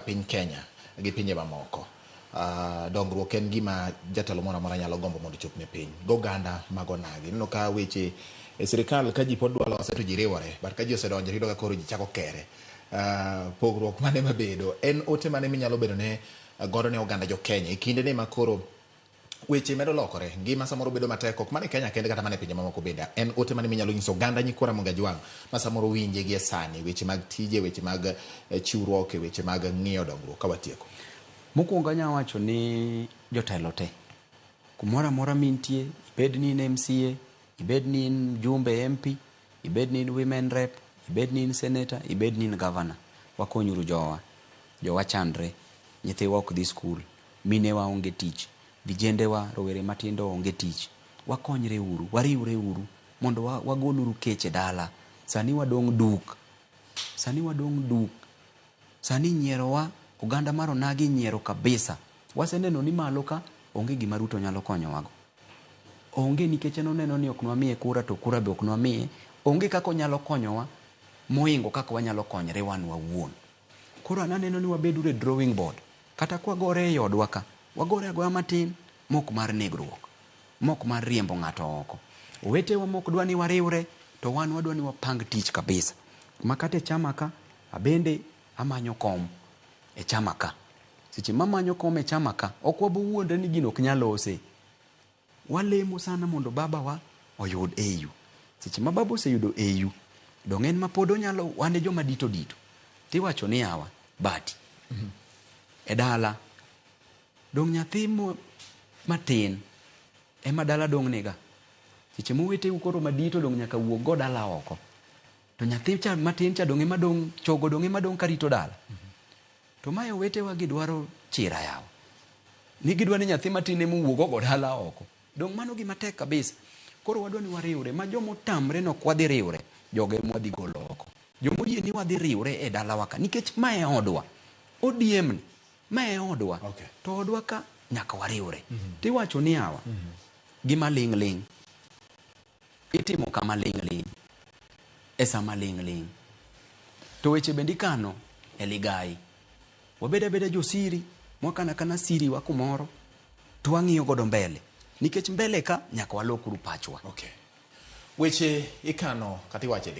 piny Kenya gi pinje mamoko. Dongruok en gima jatelo moro amora nyalo gombo mondo ochop ne piny. Goganda mago nagi. Neno ka weche e sirikal ka ji pod dwa lose to ji riwore. But ka ji osedonjo iyudo ka koro ji chako kere. Pogruok mane mabedo. En ote mane minyalo bedo ne godo ne oganda jo Kenya. E kinde ne ma koro weche medo lokore. Ngima samoro bedo matek ok mane Kenya kende kata mane pinje mamoko bende. En ote mane minyalo nyiso oganda nyikora Ramogi Ajwang' ma samoro winje gi sani. Weche mag tije, weche mag chiwruok, weche mag ng'iyo dongruok ka watieko. Mokwongo anya wacho ni jotelo te kumoro amora mintie, ibed ni in MCA, ibed ni in mjumbe MP, ibed ni in women rep, ibed ni in senator, ibed ni in governor, wakonyuru jowa chandre, nyithiwa ok dhi skul, minewa onge tich, vijendewa rowere matindo onge tich. Wakonyre uru, wariwre uru mondo wagoluru keche dala. Sani wadong duk. Sani nyierowa oganda mar onagi nyiero kabisa. Waseneno ni malo ka onge gima Ruto nyalo konyowago. Onge nikech noneno ni ok nwamiye kura to kura be ok nwamiye. Onge kako nyalo konyowa moingo kako wanyalo konyre wan wawuon. Koro ananeno ni wabedu re drawing board. Kata kwa gore e odwa ka. Wagore agoya matin mok mar negruok. Mok mar riembo ng'ato oko. Owetewa mok dwa ni wariwre to wan wadwa ni wapang tich kabisa. Makate chama ka abende amanyo kom e chama ka. Seche mamanyo kom e chama ka ok wabuwuondre ni gino ok nyalose. Walemo sana mondo baba wa oyud AU. Seche ma baba oseyudo AU dong en mapodo nyalo wane joma dito. Tiwacho ni hawa bati. E dala dong nyathi matin ema dala dong nega. Seche mowete ukoro madito dong nyaka wuog go dala oko. To nyathi cha matin cha dong ema dong chogo dong ema dong karito dala. To mayo wetewa gidwaro chira yawa. Ni gidwa ni nyathi matin ema wuog go dala oko. Dong mano gima tek kabisa. Koro wadwa ni wariwre ma jomo tamre no kwadhi riwre. Joge mwadhi golo oko. Jomo yie ni wadhi riwre e dala waka nikech mae odwa. ODM ni mae odwa. Okay. To odwa ka nyaka wariwre. Tiwacho ni hawa. Gima ling. Itimo kama ling. Esa maling. To weche bendi kano e ligai. Wabeda josiri, mwakana siri wa kumoro, tuwang'iyo godo mbele. Nikech mbele ka nyaka walokuru pachwa. Okay. Weche ikano kati wache